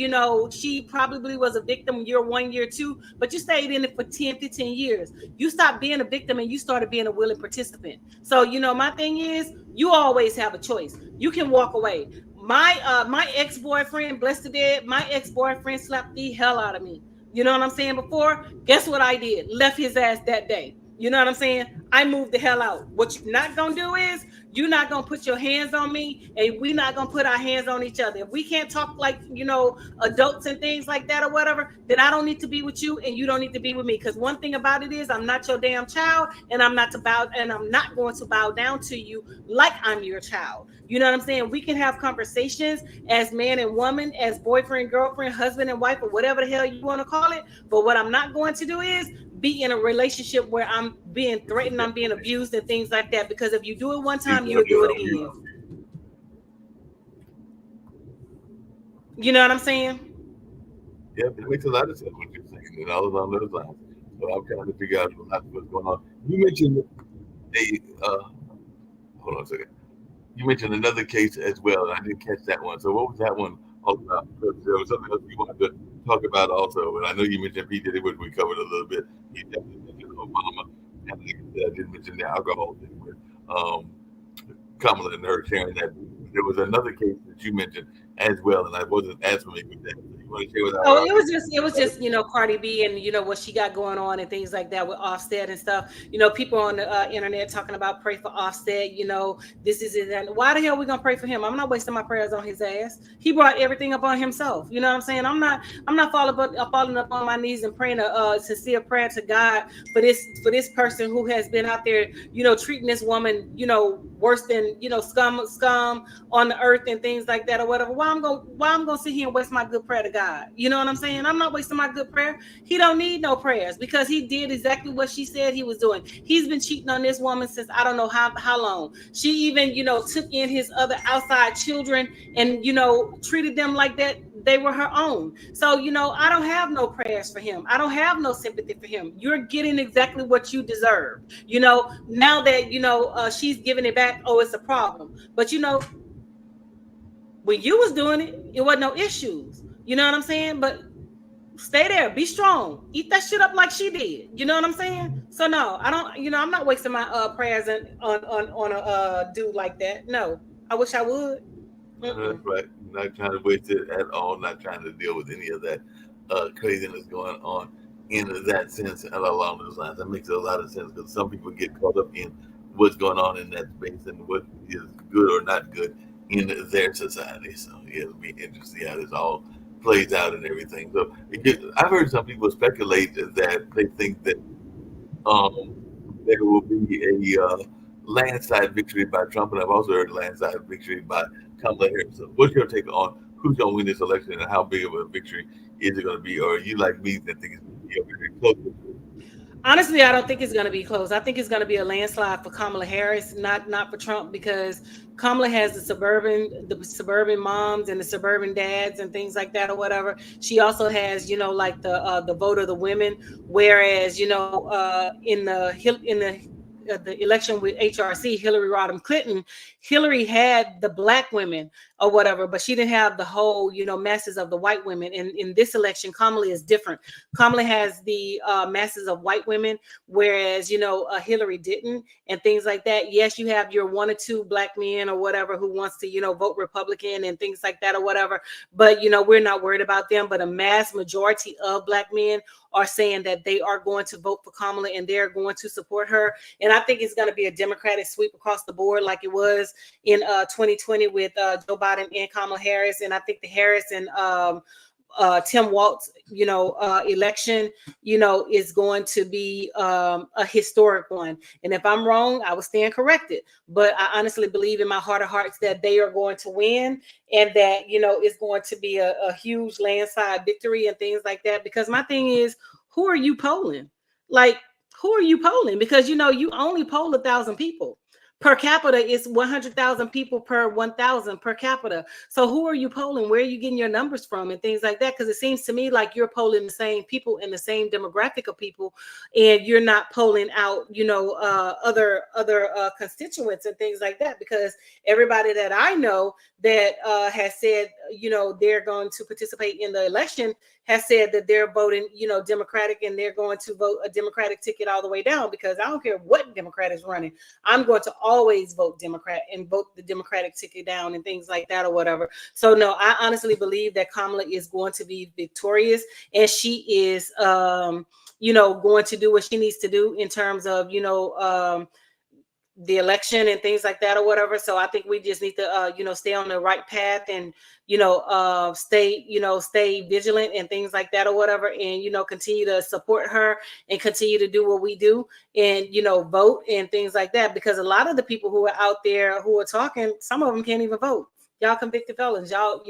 she probably was a victim year 1, year 2, but you stayed in it for 10, 15 years. You stopped being a victim and you started being a willing participant. So, my thing is, you always have a choice. You can walk away. My ex-boyfriend, blessed to dead, my ex-boyfriend slapped the hell out of me. You know what I'm saying? Before, guess what I did? Left his ass that day. You know what I'm saying? I moved the hell out. What you're not going to do is, you're not going to put your hands on me, and we're not going to put our hands on each other. If we can't talk like, adults and things like that or whatever, then I don't need to be with you and you don't need to be with me. Because one thing about it is, I'm not your damn child, and I'm not going to bow down to you like I'm your child. You know what I'm saying? We can have conversations as man and woman, as boyfriend, girlfriend, husband and wife, or whatever the hell you want to call it. But what I'm not going to do is be in a relationship where I'm being threatened, I'm being abused and things like that. Because if you do it one time, you'll do it again. You know what I'm saying? Yeah, it makes a lot of sense what you're saying, and all along those lines. So I'm trying to figure out what's going on. You mentioned hold on a second. You mentioned another case as well, and I didn't catch that one. So what was that one all about? Because there was something else you wanted to talk about also, and I know you mentioned P. Diddy, which we covered a little bit. You definitely mentioned Obama, and like I said, I did mention the alcohol thing with Kamala and her sharing that. There was another case that you mentioned as well, and I wasn't as familiar with that. So you want to share with our Oh, audience? it was just Cardi B and what she got going on and things like that with Offset and stuff. People on the internet talking about pray for Offset. This is it. And why the hell are we gonna pray for him? I'm not wasting my prayers on his ass. He brought everything up on himself. You know what I'm saying? I'm not falling up on my knees and praying a sincere prayer to God for this person who has been out there, treating this woman, worse than scum on the earth and things like that or whatever. Why I'm gonna sit here and waste my good prayer to God? You know what I'm saying? I'm not wasting my good prayer. He don't need no prayers because he did exactly what she said he was doing. He's been cheating on this woman since I don't know how long. She even, took in his other outside children and, treated them like that they were her own. So, I don't have no prayers for him. I don't have no sympathy for him. You're getting exactly what you deserve. Now that, she's giving it back, oh, it's a problem. But, when you was doing it, it wasn't no issues. You know what I'm saying? But stay there, be strong, eat that shit up like she did. You know what I'm saying? So no, I don't. I'm not wasting my prayers on a dude like that. No, I wish I would. That's right. Not trying to waste it at all. Not trying to deal with any of that craziness going on in that sense and along those lines. That makes a lot of sense because some people get caught up in what's going on in that space and what is good or not good in their society. So it'll be interesting how this all plays out and everything. So I've heard some people speculate that they think that um, there will be a landslide victory by Trump, and I've also heard landslide victory by Kamala Harris. So what's your take on who's going to win this election and how big of a victory is it going to be? Or are you like me that think it's going to be a very close victory? Honestly, I don't think it's going to be close. I think it's going to be a landslide for Kamala Harris, not for Trump, because Kamala has the suburban moms and the suburban dads and things like that or whatever. She also has, like the vote of the women, whereas in the the election with HRC, Hillary Rodham Clinton, Hillary had the black women or whatever, but she didn't have the whole, masses of the white women. And in this election, Kamala is different. Kamala has the masses of white women, whereas, Hillary didn't, and things like that. Yes, you have your one or two black men or whatever who wants to, vote Republican and things like that or whatever. But, we're not worried about them. But a mass majority of black men are saying that they are going to vote for Kamala and they're going to support her. And I think it's going to be a Democratic sweep across the board like it was in 2020 with Joe Biden and Kamala Harris. And I think the Harris and Tim Walz, election, is going to be a historic one. And if I'm wrong, I will stand corrected. But I honestly believe in my heart of hearts that they are going to win, and that, it's going to be a huge landslide victory and things like that. Because my thing is, who are you polling? Like, who are you polling? Because, you only poll 1,000 people. Per capita, it's 100,000 people per 1,000 per capita. So who are you polling? Where are you getting your numbers from and things like that? Because it seems to me like you're polling the same people in the same demographic of people, and you're not polling out, other constituents and things like that. Because everybody that I know that has said, they're going to participate in the election has said that they're voting, Democratic, and they're going to vote a Democratic ticket all the way down. Because I don't care what Democrat is running, I'm going to always vote Democrat and vote the Democratic ticket down and things like that or whatever. So no, I honestly believe that Kamala is going to be victorious, and she is, going to do what she needs to do in terms of, the election and things like that or whatever. So I think we just need to stay on the right path, and stay vigilant and things like that or whatever, and continue to support her and continue to do what we do, and vote and things like that. Because a lot of the people who are out there who are talking, some of them can't even vote. Y'all convicted felons, y'all,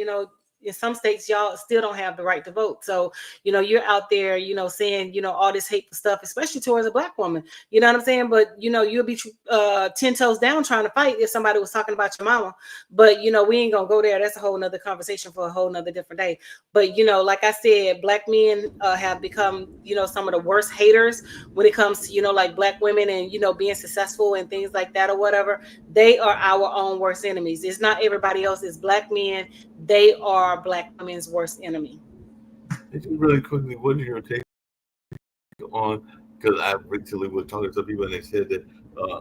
in some states, y'all still don't have the right to vote. So, you're out there, saying, all this hateful stuff, especially towards a black woman. You know what I'm saying? But, you'll be 10 toes down trying to fight if somebody was talking about your mama. But, we ain't going to go there. That's a whole nother conversation for a whole nother different day. But, like I said, black men have become, some of the worst haters when it comes to, like black women and, being successful and things like that or whatever. They are our own worst enemies. It's not everybody else. It's black men. They are black women's worst enemy. Just really quickly, what is your take on? Because I recently was talking to some people and they said that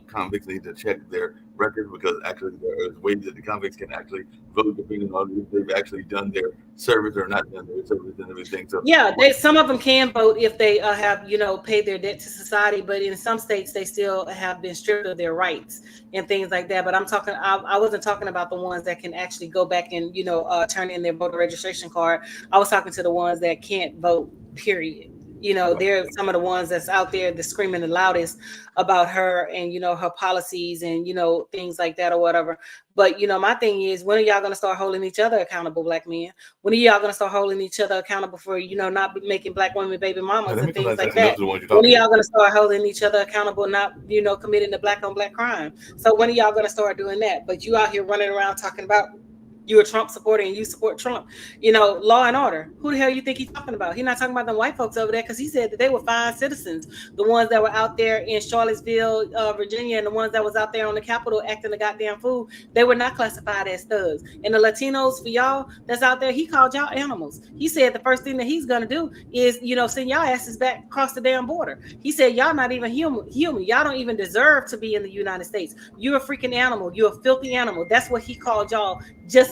convicts need to check their record, because actually there is ways that the convicts can actually vote depending on if they've actually done their service or not done their service and everything. So yeah, some of them can vote if they have paid their debt to society, but in some states they still have been stripped of their rights and things like that. But I wasn't talking about the ones that can actually go back and turn in their voter registration card. I was talking to the ones that can't vote, period. They're some of the ones that's out there that's screaming the loudest about her and, her policies and, things like that or whatever. But, my thing is, when are y'all going to start holding each other accountable, black men? When are y'all going to start holding each other accountable for, not making black women baby mamas and things like that? When are y'all going to start holding each other accountable, not, committing the black on black crime? So when are y'all going to start doing that? But you out here running around talking about you a Trump supporter and you support Trump, law and order. Who the hell you think he's talking about? He's not talking about the white folks over there, because he said that they were fine citizens. The ones that were out there in Charlottesville, Virginia, and the ones that was out there on the Capitol acting the goddamn fool, they were not classified as thugs. And the Latinos, for y'all that's out there, he called y'all animals. He said the first thing that he's going to do is, send y'all asses back across the damn border. He said y'all not even human. Y'all don't even deserve to be in the United States. You're a freaking animal. You're a filthy animal. That's what he called y'all just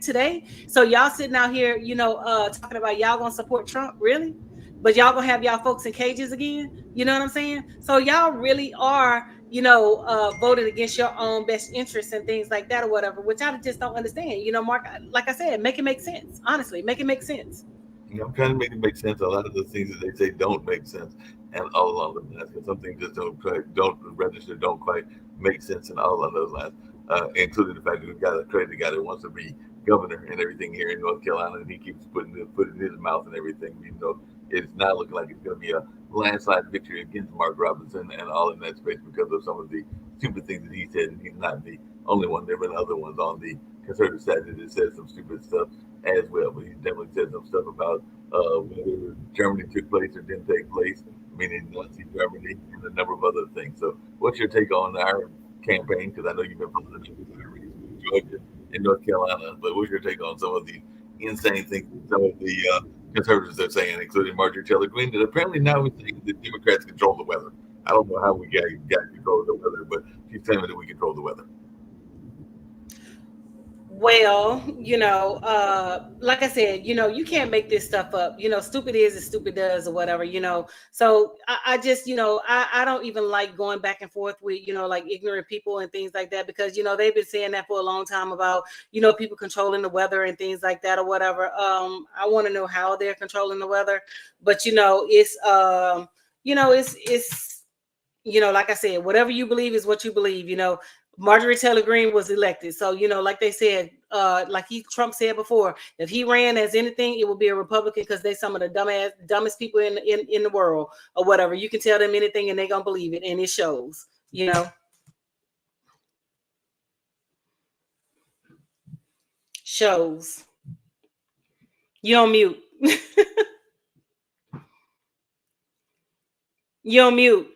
today. So y'all sitting out here, talking about y'all gonna support Trump, really? But y'all gonna have y'all folks in cages again? You know what I'm saying? So y'all really are, voted against your own best interests and things like that or whatever, which I just don't understand. Mark, like I said, make it make sense. Honestly, make it make sense. I'm trying to make it make sense. A lot of the things that they say don't make sense, and all along the lines, because some things just don't register, don't quite make sense, and all of those lines, including the fact that we've got a crazy guy that wants to be governor and everything here in North Carolina, and he keeps putting it in his mouth and everything. It's not looking like it's going to be a landslide victory against Mark Robinson and all in that space because of some of the stupid things that he said, and he's not the only one. There have been other ones on the conservative side that it said some stupid stuff as well. But he definitely said some stuff about whether Germany took place or didn't take place, meaning Nazi Germany and a number of other things. So, what's your take on our campaign? Because I know you've been following Georgia and North Carolina, but what's your take on some of the insane things that some of the conservatives are saying, including Marjorie Taylor Greene, that apparently now we're saying that Democrats control the weather. I don't know how we got control of the weather, but she's telling me that we control the weather. Well, like I said, you can't make this stuff up. Stupid is as stupid does or whatever. So I just, I don't even like going back and forth with, like ignorant people and things like that because, they've been saying that for a long time about, people controlling the weather and things like that or whatever. I want to know how they're controlling the weather, but, it's, like I said, whatever you believe is what you believe. Marjorie Taylor Greene was elected. So, like they said, Trump said before, if he ran as anything, it would be a Republican because they're some of the dumbest people in the world or whatever. You can tell them anything and they're going to believe it. And it shows. Shows. You're on mute. You're on mute.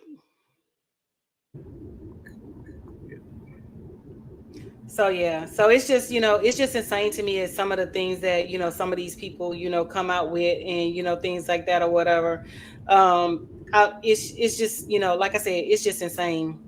So yeah, so it's just it's just insane to me as some of the things that some of these people come out with and things like that or whatever. It's just like I said, it's just insane.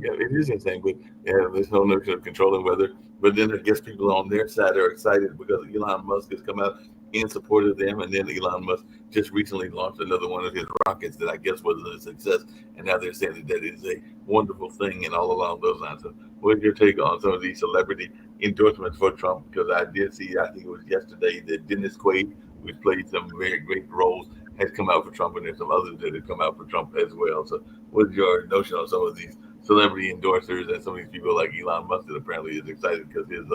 Yeah, it is insane, but yeah, there's no notion of controlling weather. But then I guess people on their side are excited because Elon Musk has come out in support of them, and then Elon Musk just recently launched another one of his rockets that I guess was a success, and now they're saying that that is a wonderful thing, and all along those lines. So, what's your take on some of these celebrity endorsements for Trump? Because I did see, I think it was yesterday, that Dennis Quaid, who's played some very great roles, has come out for Trump, and there's some others that have come out for Trump as well. So, what's your notion on some of these celebrity endorsers and some of these people like Elon Musk that apparently is excited because his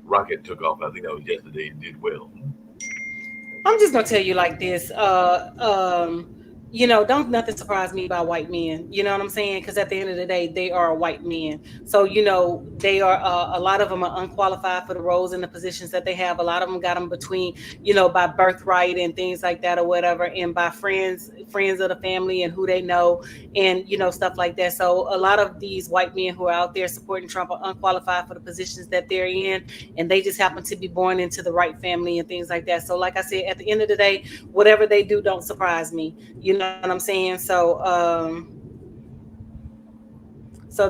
rocket took off? I think that was yesterday and did well. I'm just gonna tell you like this. Don't nothing surprise me about white men. You know what I'm saying? Because at the end of the day, they are white men. So they are a lot of them are unqualified for the roles and the positions that they have. A lot of them got them between by birthright and things like that or whatever, and by friends of the family and who they know and stuff like that. So a lot of these white men who are out there supporting Trump are unqualified for the positions that they're in, and they just happen to be born into the right family and things like that. So like I said, at the end of the day, whatever they do don't surprise me. You know what I'm saying? So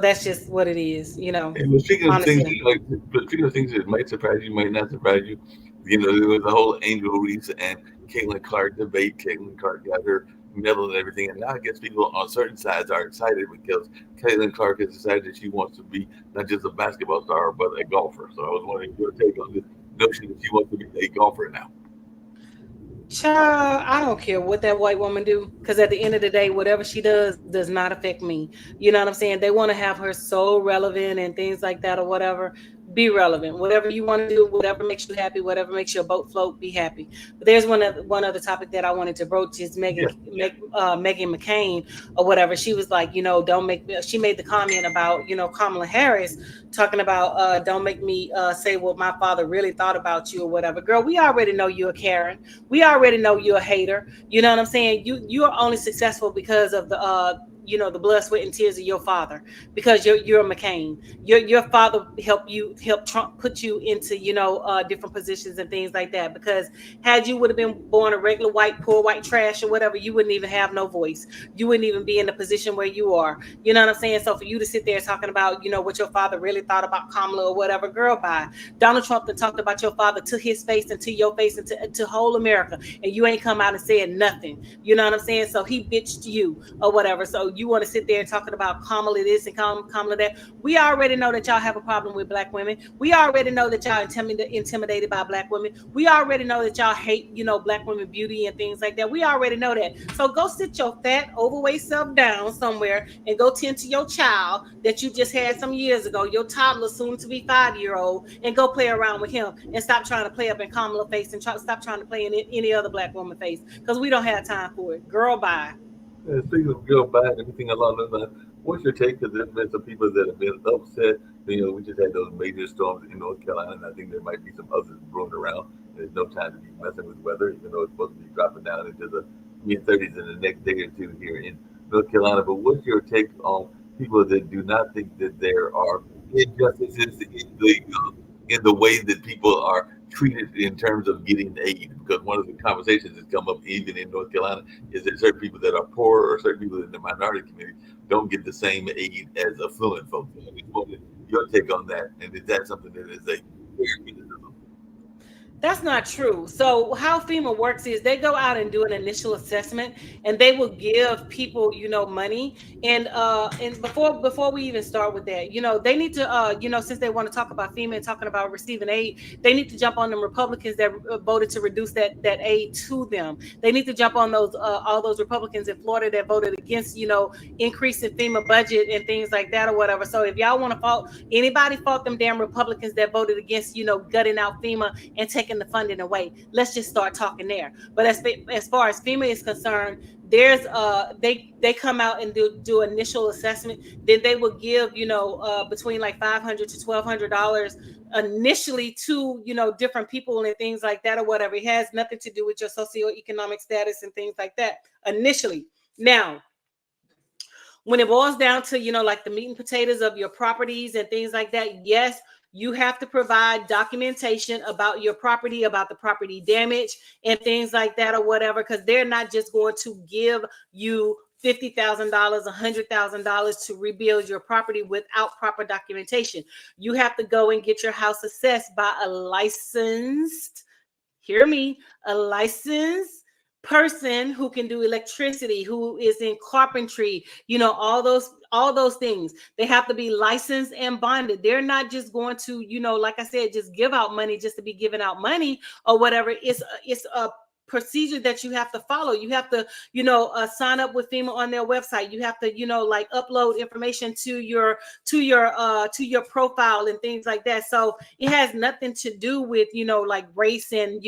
that's just what it is, And but speaking of things, honestly. but speaking of things that might surprise you, might not surprise you, there was a whole Angel Reese and Caitlin Clark debate. Caitlin Clark got her medal and everything, and now I guess people on certain sides are excited because Caitlin Clark has decided that she wants to be not just a basketball star but a golfer. So I was wondering your take on this notion that she wants to be a golfer now. Child, I don't care what that white woman do, because at the end of the day, whatever she does not affect me. You know what I'm saying? They want to have her so relevant and things like that or whatever. Be relevant. Whatever you want to do, whatever makes you happy, whatever makes your boat float, be happy. But there's one other topic that I wanted to broach is Yeah, Megan McCain or whatever. She was like, don't make me. She made the comment about Kamala Harris talking about don't make me say what my father really thought about you or whatever. Girl, we already know you're a Karen. We already know you're a hater. You know what I'm saying? You are only successful because of the blood, sweat, and tears of your father, because you're a McCain. Your father helped Trump put you into different positions and things like that. Because had you would have been born a regular white, poor white trash or whatever, you wouldn't even have no voice. You wouldn't even be in the position where you are. You know what I'm saying? So for you to sit there talking about what your father really thought about Kamala or whatever, girl, bye. Donald Trump that talked about your father to his face and to your face and to whole America, and you ain't come out and said nothing. You know what I'm saying? So he bitched you or whatever. So you want to sit there and talking about Kamala this and Kamala that. We already know that y'all have a problem with black women. We already know that y'all intimidated by black women. We already know that y'all hate, black women beauty and things like that. We already know that. So go sit your fat, overweight self down somewhere and go tend to your child that you just had some years ago, your toddler, soon to be 5-year-old, and go play around with him and stop trying to play up in Kamala face and stop trying to play in any other black woman face, because we don't have time for it. Girl, bye. speaking of girl bad and everything along those lines, What's your take? Because there's been some people that have been upset. We just had those major storms in North Carolina, and I think there might be some others brewing around. There's no time to be messing with weather, even though it's supposed to be dropping down into the mid 30s in the next day or two here in North Carolina. But what's your take on people that do not think that there are injustices in the way that people are treated in terms of getting aid? Because one of the conversations that's come up even in North Carolina is that certain people that are poor or certain people in the minority community don't get the same aid as affluent folks. I just wanted your take on that, and is that something that is a fair criticism? That's not true. So how FEMA works is they go out and do an initial assessment, and they will give people, money. And before we even start with that, they need to since they want to talk about FEMA and talking about receiving aid, they need to jump on them Republicans that voted to reduce that aid to them. They need to jump on those all those Republicans in Florida that voted against, increasing FEMA budget and things like that or whatever. So if y'all want to fault anybody, fault them damn Republicans that voted against, gutting out FEMA and taking the funding away. Let's just start talking there. But as far as FEMA is concerned, there's they come out and do initial assessment. Then they will give between like $500 to $1,200 initially to different people and things like that or whatever. It has nothing to do with your socioeconomic status and things like that initially. Now, when it boils down to like the meat and potatoes of your properties and things like that, yes, you have to provide documentation about your property, about the property damage and things like that or whatever, because they're not just going to give you $50,000, $100,000 to rebuild your property without proper documentation. You have to go and get your house assessed by a licensed, hear me, a licensed person who can do electricity, who is in carpentry, all those things. They have to be licensed and bonded. They're not just going to, like I said, just give out money just to be giving out money or whatever. It's a procedure that you have to follow. You have to, sign up with FEMA on their website. You have to, like upload information to your profile and things like that. So it has nothing to do with, like race and,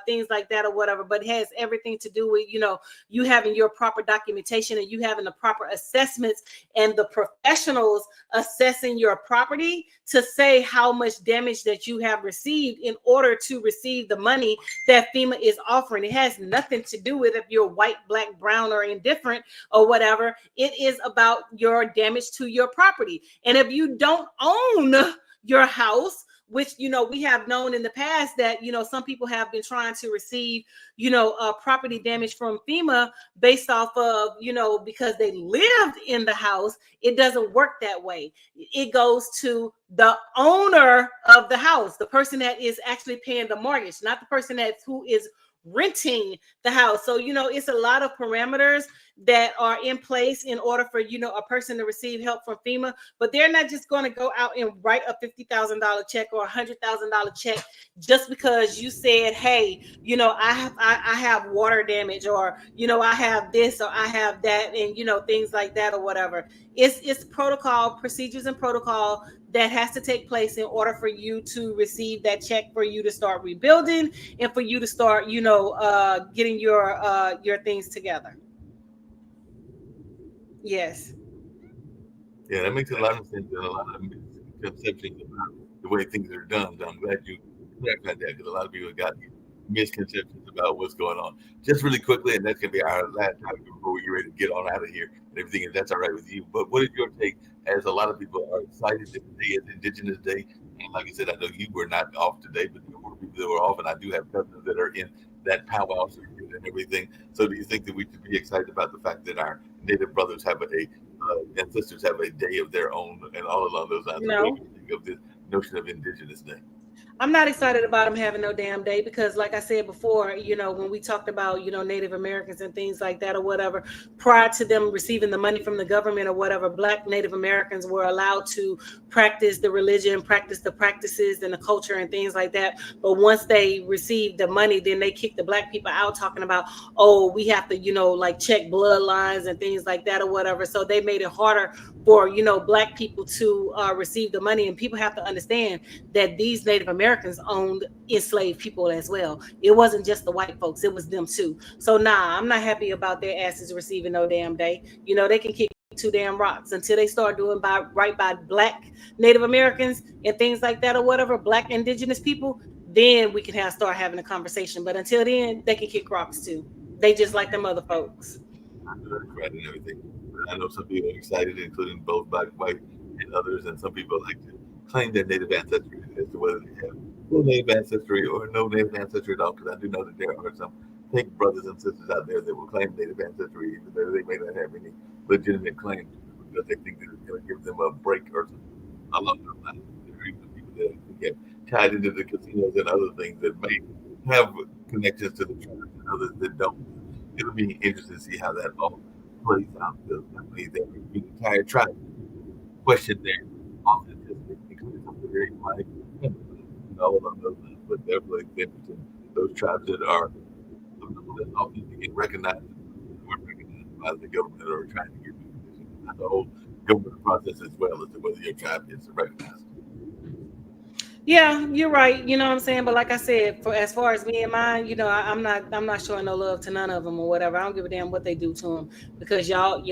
things like that or whatever, but it has everything to do with, you having your proper documentation and you having the proper assessments and the professionals assessing your property to say how much damage that you have received in order to receive the money that FEMA is offering. It has nothing to do with if you're white, black, brown, or indifferent or whatever. It is about your damage to your property. And if you don't own your house, which we have known in the past that some people have been trying to receive property damage from FEMA based off of because they lived in the house. It doesn't work that way. It goes to the owner of the house, the person that is actually paying the mortgage, not the person who is renting the house. So it's a lot of parameters that are in place in order for a person to receive help from FEMA. But they're not just going to go out and write a $50,000 check or $100,000 check just because you said, hey, I have water damage, or I have this or I have that, and things like that or whatever. It's protocol, procedures and protocol that has to take place in order for you to receive that check, for you to start rebuilding and for you to start getting your things together. Yes. Yeah, that makes a lot of sense and a lot of misconceptions about the way things are done. So I'm glad you clarified that because a lot of people got misconceptions about what's going on. Just really quickly, and that's going to be our last topic before we get ready to get on out of here and everything, if that's all right with you. But what is your take, as a lot of people are excited that today is Indigenous Day? And like I said, I know you were not off today, but there were people that were off, and I do have cousins that are in that powwow circuit and everything. So do you think that we should be excited about the fact that our Native brothers have and sisters have a day of their own and all along those lines? So what No. do you think of this notion of Indigenous Day? I'm not excited about them having no damn day because, like I said before, when we talked about, Native Americans and things like that or whatever, prior to them receiving the money from the government or whatever, Black Native Americans were allowed to practice the religion, practice the practices and the culture and things like that. But once they received the money, then they kicked the Black people out, talking about, oh, we have to, like check bloodlines and things like that or whatever. So they made it harder for, Black people to receive the money. And people have to understand that these Native Americans owned enslaved people as well. It wasn't just the white folks, it was them too. So nah, I'm not happy about their asses receiving no damn day. They can kick two damn rocks until they start doing right by Black Native Americans and things like that or whatever, Black indigenous people. Then we can start having a conversation. But until then, they can kick rocks too. They just like them other folks. Right and everything. I know some people are excited, including both Black, white, and others, and some people like to claim their Native ancestry as to whether they have full Native ancestry or no Native ancestry at all. Because I do know that there are some fake brothers and sisters out there that will claim Native ancestry, even though they may not have any legitimate claim because they think that it's going to give them a break or something along those lines. There are even people that get tied into the casinos and other things that may have connections to the tribes and others that don't. It'll be interesting to see how that all plays out because I believe that the entire tribe question their authenticity, including some of the very black and all of those things. But definitely it's interesting. Those tribes that are that authentic and recognized or recognized by the government or trying to get recognition. Not the whole government process as well as to whether your tribe is recognized. Yeah, you're right. You know what I'm saying? But like I said, for as far as me and mine, I'm not showing no love to none of them or whatever. I don't give a damn what they do to them because y'all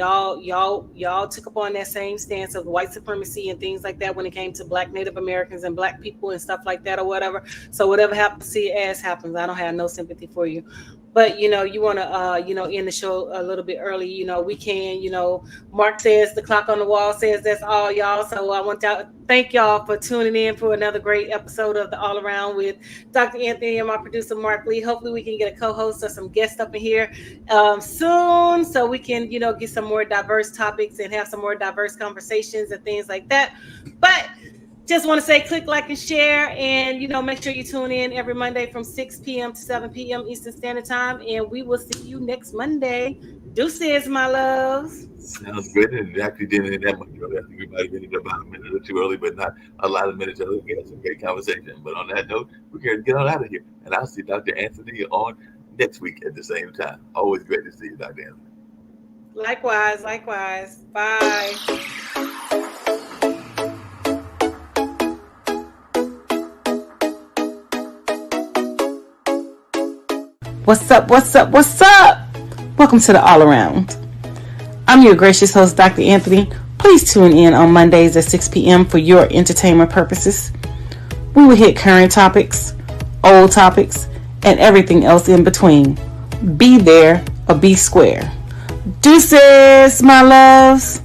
took up on that same stance of white supremacy and things like that when it came to Black Native Americans and Black people and stuff like that or whatever. So whatever happens, see as happens. I don't have no sympathy for you. But you want to end the show a little bit early. We can. Mark says the clock on the wall says that's all, y'all. So I want to thank y'all for tuning in for another great episode of the All Around with Dr. Anthony and my producer Mark Lee. Hopefully we can get a co-host or some guests up in here soon, so we can get some more diverse topics and have some more diverse conversations and things like that. But just want to say click like and share, and make sure you tune in every Monday from 6 p.m. to 7 p.m. Eastern Standard Time, and we will see you next Monday. Deuces, my loves. Sounds good, and it actually didn't end that much early. I think we might have ended about a minute or two early, but not a lot of minutes early. We had some great conversation. But on that note, we're going to get on out of here, and I'll see Dr. Anthony on next week at the same time. Always great to see you, Dr. Anthony. Likewise. Bye. What's up? Welcome to the All Around. I'm your gracious host, Dr. Anthony. Please tune in on Mondays at 6 p.m. for your entertainment purposes. We will hit current topics, old topics, and everything else in between. Be there or be square. Deuces, my loves.